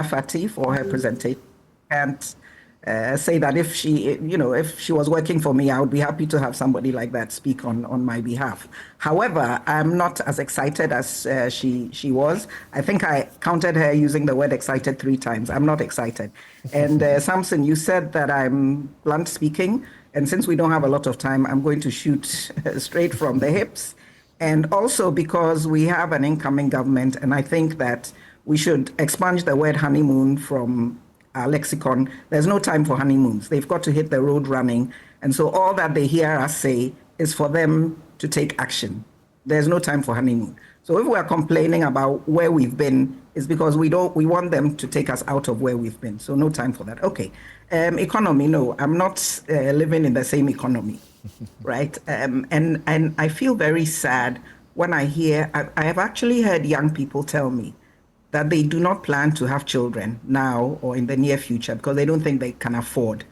Fati for her presentation. And say that if she was working for me, I would be happy to have somebody like that speak on my behalf. However, I'm not as excited as she was. I think I counted her using the word excited 3 times. I'm not excited. And Samson, you said that I'm blunt speaking. And since we don't have a lot of time, I'm going to shoot straight from the hips. And also because we have an incoming government, and I think that we should expunge the word honeymoon from our lexicon. There's no time for honeymoons. They've got to hit the road running. And so all that they hear us say is for them to take action. There's no time for honeymoon. So if we're complaining about where we've been, it's because we want them to take us out of where we've been. So no time for that. Okay. Economy, no, I'm not living in the same economy, right? And I feel very sad when I hear, I have actually heard young people tell me that they do not plan to have children now or in the near future because they don't think they can afford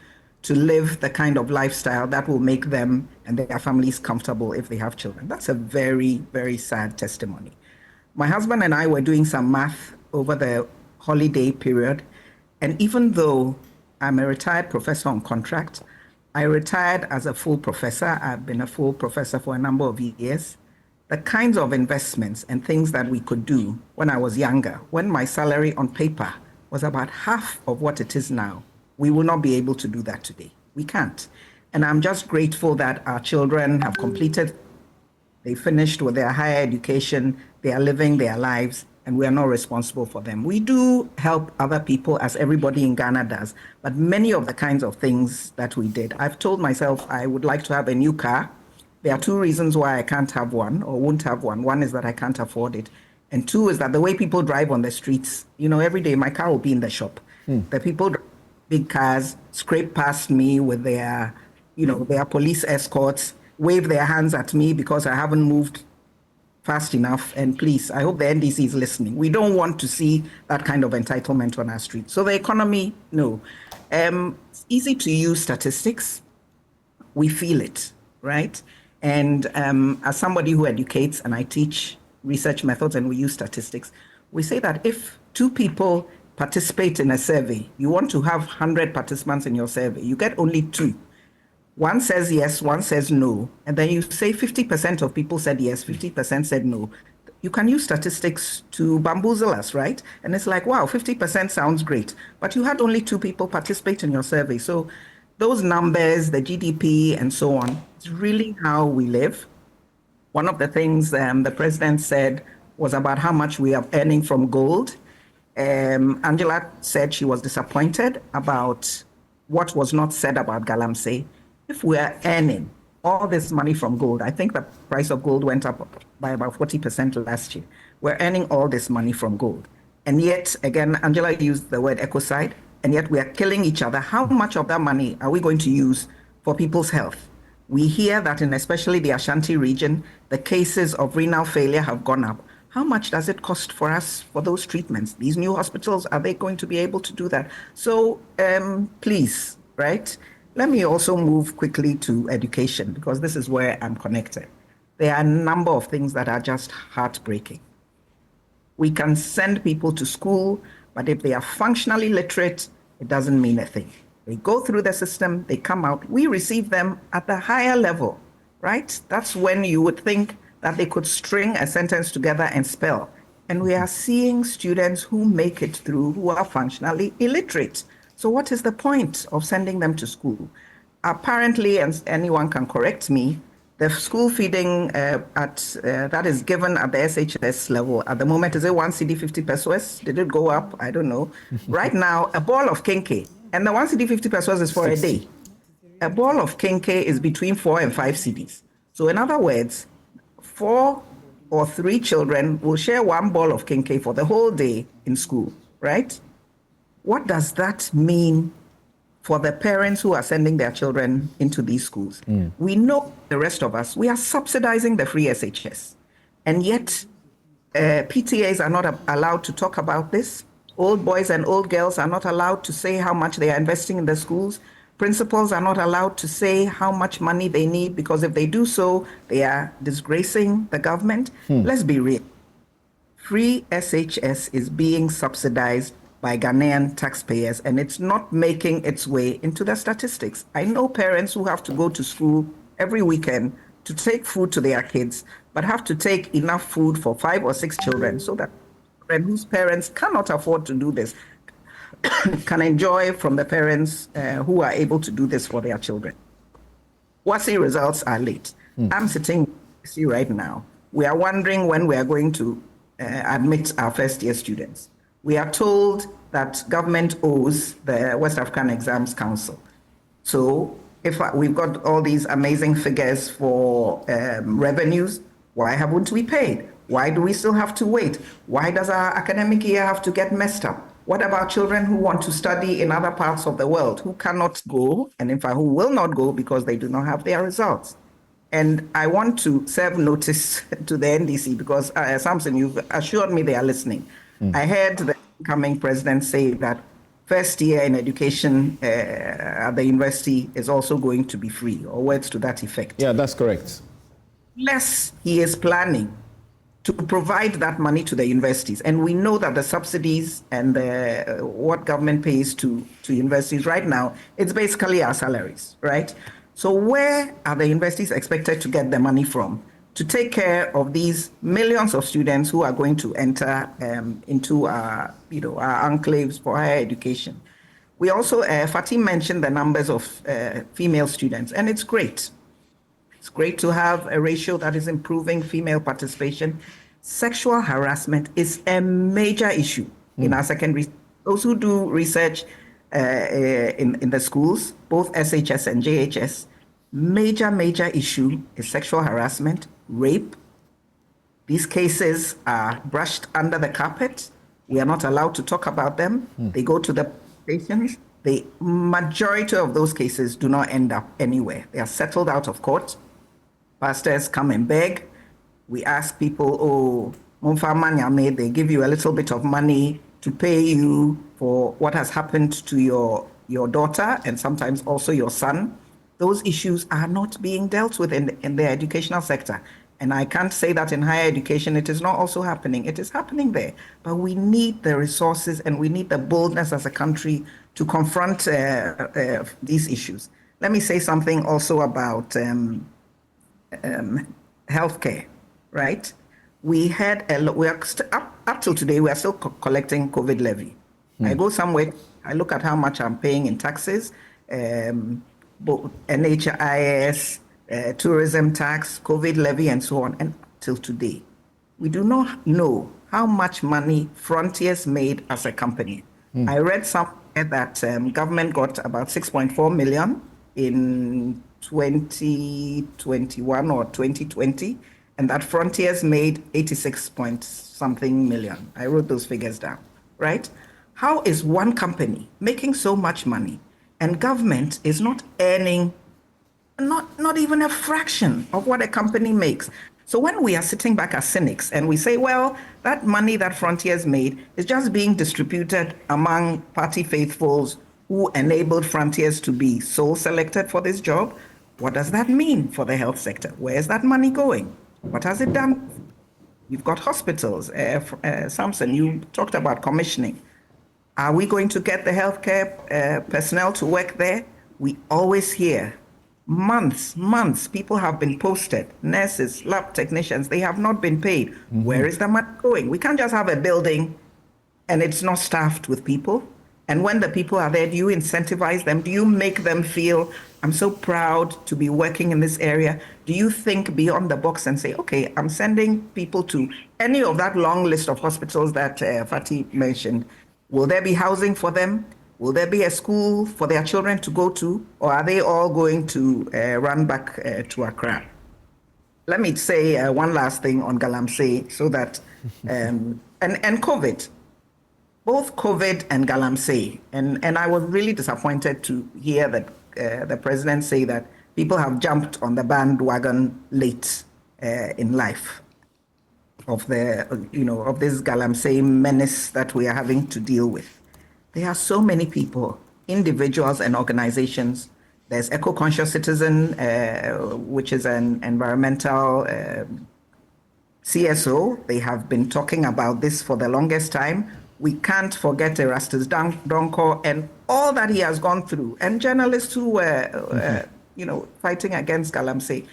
to live the kind of lifestyle that will make them and their families comfortable if they have children. That's a very, very sad testimony. My husband and I were doing some math over the holiday period, and even though I'm a retired professor on contract, I retired as a full professor. I've been a full professor for a number of years. The kinds of investments and things that we could do when I was younger, when my salary on paper was about half of what it is now, we will not be able to do that today. We can't. And I'm just grateful that our children have completed, they finished with their higher education, they are living their lives, and we are not responsible for them. We do help other people, as everybody in Ghana does, but many of the kinds of things that we did, I've told myself I would like to have a new car. There are 2 reasons why I can't have one or won't have one. One is that I can't afford it. And 2 is that the way people drive on the streets, every day my car will be in the shop. The people drive big cars, scrape past me with their police escorts, wave their hands at me because I haven't moved fast enough. And please, I hope the NDC is listening. We don't want to see that kind of entitlement on our streets. So the economy, no. It's easy to use statistics. We feel it, right? And as somebody who educates and I teach research methods and we use statistics, we say that if 2 people participate in a survey, you want to have 100 participants in your survey, you get only 2. One says yes, one says no, and then you say 50% of people said yes, 50% said no. You can use statistics to bamboozle us, right? And it's like, wow, 50% sounds great, but you had only 2 people participate in your survey. So those numbers, the GDP and so on, it's really how we live. One of the things the president said was about how much we are earning from gold. Angela said she was disappointed about what was not said about Galamsey. If we are earning all this money from gold, I think the price of gold went up by about 40% last year. We're earning all this money from gold. And yet, again, Angela used the word ecocide, and yet we are killing each other. How much of that money are we going to use for people's health? We hear that in especially the Ashanti region, the cases of renal failure have gone up. How much does it cost for us for those treatments? These new hospitals, are they going to be able to do that? So please, right? Let me also move quickly to education because this is where I'm connected. There are a number of things that are just heartbreaking. We can send people to school, but if they are functionally literate, it doesn't mean a thing. They go through the system, they come out, we receive them at the higher level, right? That's when you would think that they could string a sentence together and spell. And we are seeing students who make it through who are functionally illiterate. So what is the point of sending them to school? Apparently, and anyone can correct me, the school feeding that is given at the SHS level at the moment, is it 1 cedi 50 pesos? Did it go up? I don't know. Right now, a ball of kenke, and the 1 cedi 50 pesos is for 60. A day. A ball of kenke is between 4 and 5 cedis. So in other words, 4 or 3 children will share 1 ball of kenke for the whole day in school, right? What does that mean for the parents who are sending their children into these schools? We know, the rest of us, we are subsidizing the free SHS. And yet, PTAs are not allowed to talk about this. Old boys and old girls are not allowed to say how much they are investing in the schools. Principals are not allowed to say how much money they need, because if they do so, they are disgracing the government. Let's be real. Free SHS is being subsidized by Ghanaian taxpayers, and it's not making its way into the statistics. I know parents who have to go to school every weekend to take food to their kids, but have to take enough food for 5 or 6 children so that whose parents cannot afford to do this can enjoy from the parents who are able to do this for their children. WASSCE results are late. I'm sitting right now. We are wondering when we are going to admit our first-year students. We are told that government owes the West African Exams Council. So if we've got all these amazing figures for revenues, why haven't we paid? Why do we still have to wait? Why does our academic year have to get messed up? What about children who want to study in other parts of the world, who cannot go, and in fact, who will not go because they do not have their results? And I want to serve notice to the NDC because, Samson, you've assured me they are listening. I heard the incoming president say that first year in education at the university is also going to be free, or words to that effect. Yeah, that's correct. Unless he is planning to provide that money to the universities, and we know that the subsidies and what government pays to universities right now, it's basically our salaries, right? So where are the universities expected to get the money from to take care of these millions of students who are going to enter into our enclaves for higher education? We also, Fatim mentioned the numbers of female students, and it's great. It's great to have a ratio that is improving female participation. Sexual harassment is a major issue in our secondary. Those who do research in the schools, both SHS and JHS, major issue is sexual harassment, rape. These cases are brushed under the carpet. We are not allowed to talk about them. They go to the stations. The majority of those cases do not end up anywhere. They are settled out of court. Pastors come and beg. We ask people, they give you a little bit of money to pay you for what has happened to your daughter and sometimes also your son. Those issues are not being dealt with in the educational sector. And I can't say that in higher education it is not also happening. It is happening there. But we need the resources and we need the boldness as a country to confront these issues. Let me say something also about healthcare, right? We had up till today, we are still collecting COVID levy. I go somewhere, I look at how much I'm paying in taxes, both NHIS, tourism tax, COVID levy, and so on. And till today, we do not know how much money Frontiers made as a company. I read somewhere that government got about 6.4 million in 2021 or 2020, and that Frontiers made 86 point something million. I wrote those figures down, right? How is one company making so much money and government is not earning not even a fraction of what a company makes? So when we are sitting back as cynics and we say, well, that money that Frontiers made is just being distributed among party faithfuls who enabled Frontiers to be sole selected for this job, what does that mean for the health sector? Where is that money going? What has it done? You've got hospitals. Samson, you talked about commissioning. Are we going to get the healthcare personnel to work there? We always hear months, people have been posted, nurses, lab technicians, they have not been paid. Where is the money going? We can't just have a building and it's not staffed with people. And when the people are there, do you incentivize them? Do you make them feel, I'm so proud to be working in this area? Do you think beyond the box and say, okay, I'm sending people to any of that long list of hospitals that Fatih mentioned? Will there be housing for them? Will there be a school for their children to go to? Or are they all going to run back to Accra? Let me say one last thing on Galamsey so that, and COVID. Both COVID and Galamsey, and I was really disappointed to hear that the president say that people have jumped on the bandwagon late in life of of this Galamsey menace that we are having to deal with. There are so many people, individuals and organizations. There's Eco-Conscious Citizen, which is an environmental CSO. They have been talking about this for the longest time. We can't forget Erastus Donko and all that he has gone through, and journalists who were, fighting against Galamsey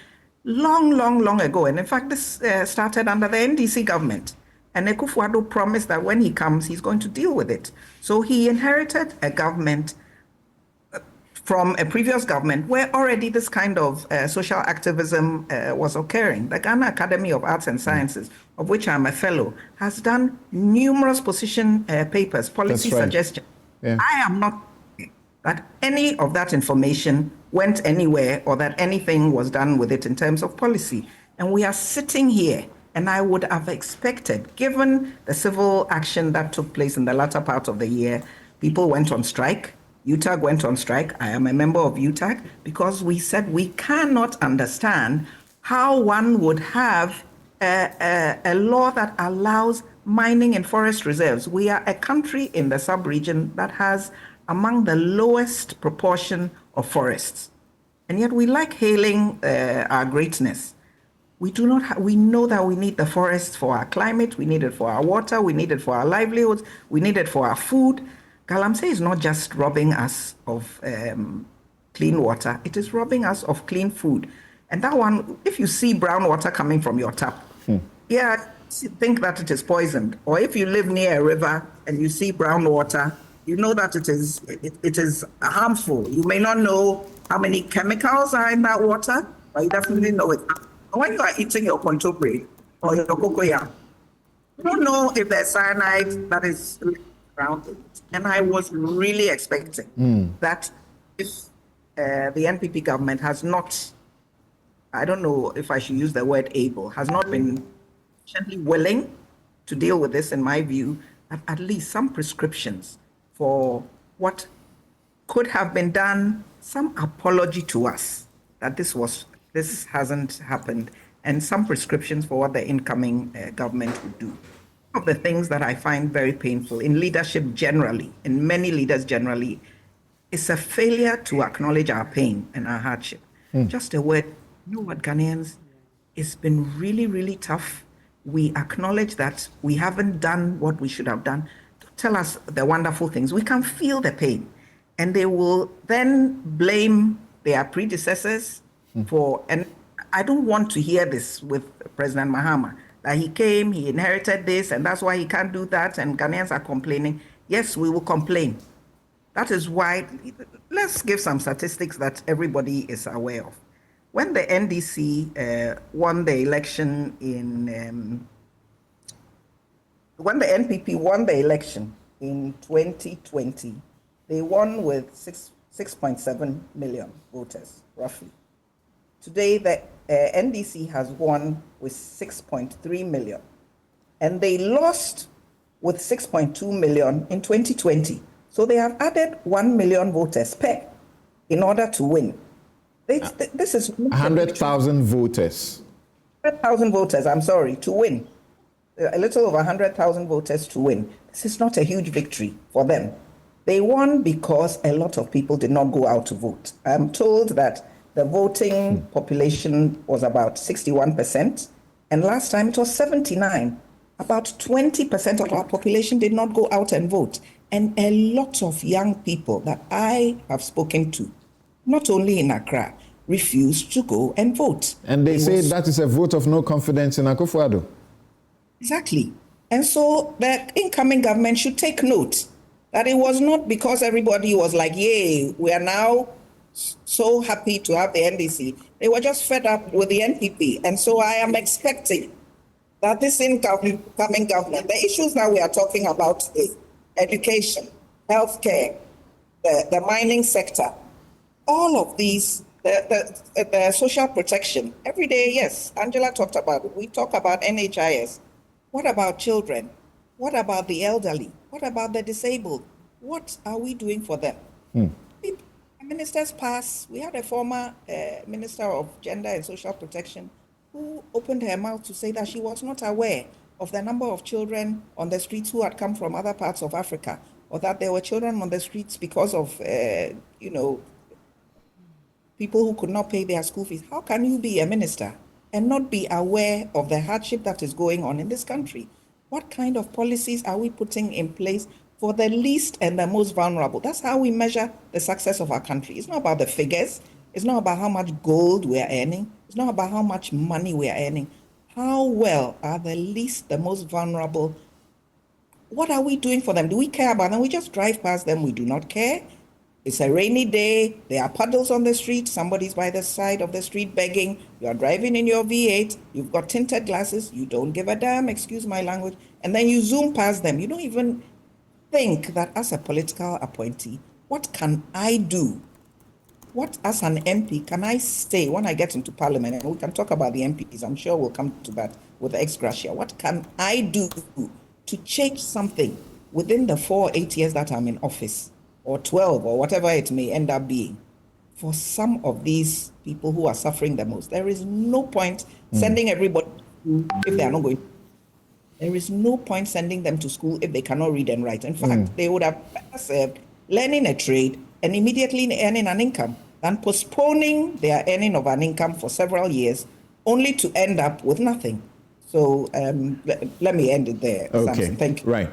long ago. And in fact, this started under the NDC government. And Akosua promised that when he comes, he's going to deal with it. So he inherited a government from a previous government where already this kind of social activism was occurring. The Ghana Academy of Arts and Sciences, of which I'm a fellow, has done numerous position papers, policy suggestions. Yeah. I am not that any of that information went anywhere or that anything was done with it in terms of policy. And we are sitting here, and I would have expected, given the civil action that took place in the latter part of the year, people went on strike. UTAG went on strike. I am a member of UTAG because we said we cannot understand how one would have a law that allows mining in forest reserves. We are a country in the sub-region that has among the lowest proportion of forests. And yet we like hailing our greatness. We do not. We know that we need the forests for our climate. We need it for our water. We need it for our livelihoods. We need it for our food. Galamsey is not just robbing us of clean water. It is robbing us of clean food. And that one, if you see brown water coming from your tap, think that it is poisoned. Or if you live near a river and you see brown water, you know that it is harmful. You may not know how many chemicals are in that water, but you definitely know it. When you are eating your contobre or your cocoyam, you don't know if there's cyanide that is around it. And I was really expecting that if the NPP government has not, I don't know if I should use the word able, has not been sufficiently willing to deal with this, in my view, at least some prescriptions for what could have been done, some apology to us that this hasn't happened, and some prescriptions for what the incoming government would do. One of the things that I find very painful in leadership generally, in many leaders generally, is a failure to acknowledge our pain and our hardship. Just a word, you know what, Ghanaians, it's been really, really tough. We acknowledge that we haven't done what we should have done. Tell us the wonderful things. We can feel the pain. And they will then blame their predecessors for, and I don't want to hear this with President Mahama, that he came, he inherited this, and that's why he can't do that, and Ghanaians are complaining. Yes, we will complain. That is why, let's give some statistics that everybody is aware of. When the NDC won the election when the NPP won the election in 2020, they won with 6.7 million voters, roughly. Today, the NDC has won with 6.3 million, and they lost with 6.2 million in 2020. So they have added 1 million voters per in order to win. This is 100,000 voters. 100,000 voters, I'm sorry, to win. A little over 100,000 voters to win. This is not a huge victory for them. They won because a lot of people did not go out to vote. I'm told that the voting population was about 61%, and last time it was 79%. About 20% of our population did not go out and vote. And a lot of young people that I have spoken to, not only in Accra, refused to go and vote. And they say that is a vote of no confidence in Akosua. Exactly. And so the incoming government should take note that it was not because everybody was like, yay, we are now so happy to have the NDC. They were just fed up with the NPP. And so I am expecting that this incoming government, the issues that we are talking about today, education, healthcare, the mining sector, all of these, the social protection, every day, yes, Angela talked about it. We talk about NHIS. What about children? What about the elderly? What about the disabled? What are we doing for them? Ministers pass. We had a former Minister of Gender and Social Protection who opened her mouth to say that she was not aware of the number of children on the streets who had come from other parts of Africa, or that there were children on the streets because of, people who could not pay their school fees. How can you be a minister and not be aware of the hardship that is going on in this country? What kind of policies are we putting in place for the least and the most vulnerable? That's how we measure the success of our country. It's not about the figures. It's not about how much gold we are earning. It's not about how much money we are earning. How well are the least, the most vulnerable? What are we doing for them? Do we care about them? We just drive past them. We do not care. It's a rainy day. There are puddles on the street. Somebody's by the side of the street begging. You are driving in your V8. You've got tinted glasses. You don't give a damn, excuse my language. And then you zoom past them. You don't even think that as a political appointee, what can I do? What, as an MP, can I say when I get into Parliament? And we can talk about the MPs. I'm sure we'll come to that with the ex gratia. What can I do to change something within the 4 or 8 years that I'm in office, or 12, or whatever it may end up being, for some of these people who are suffering the most? There is no point sending everybody to school if they are not going. There is no point sending them to school if they cannot read and write. In fact, they would have better served learning a trade and immediately earning an income than postponing their earning of an income for several years only to end up with nothing. So let me end it there. Okay. Samson. Thank you. Right.